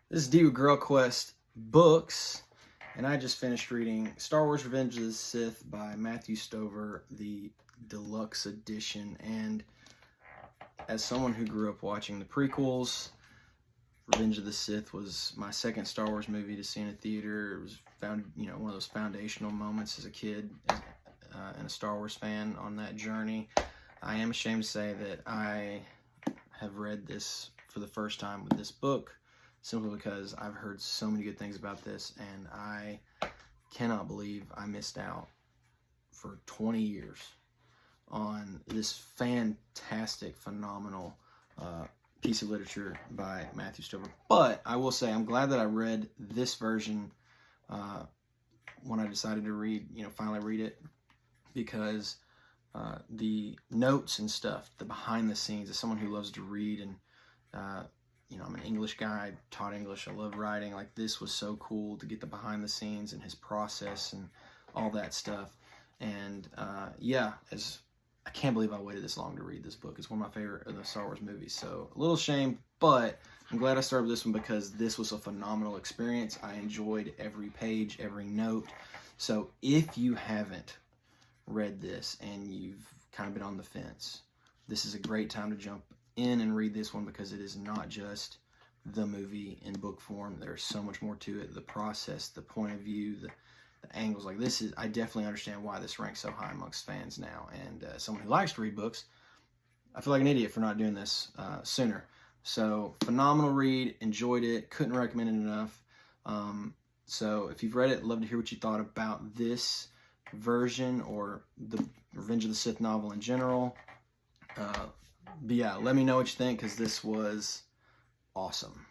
This is D with Girl Quest Books, and I just finished reading Star Wars Revenge of the Sith by Matthew Stover, the deluxe edition. And as someone who grew up watching the prequels, Revenge of the Sith was my second Star Wars movie to see in a theater. It was one of those foundational moments as a kid and a Star Wars fan on that journey. I am ashamed to say that I have read this for the first time with this book, simply because I've heard so many good things about this, and I cannot believe I missed out for 20 years on this fantastic, phenomenal piece of literature by Matthew Stover. But I will say I'm glad that I read this version when I decided to finally read it, because the notes and stuff, the behind the scenes, as someone who loves to read, and I'm an English guy, taught English, I love writing. Like, this was so cool to get the behind the scenes and his process and all that stuff. And I can't believe I waited this long to read this book. It's one of my favorite of the Star Wars movies. So a little shame, but I'm glad I started this one because this was a phenomenal experience. I enjoyed every page, every note. So if you haven't read this and you've kind of been on the fence, this is a great time to jump in and read this one, because it is not just the movie in book form. There's so much more to it. The process, the point of view, the angles. Like, this is, I definitely understand why this ranks so high amongst fans now. And someone who likes to read books, I feel like an idiot for not doing this sooner. So phenomenal read, enjoyed it, couldn't recommend it enough. So if you've read it, love to hear what you thought about this version or the Revenge of the Sith novel in general. But yeah, let me know what you think, because this was awesome.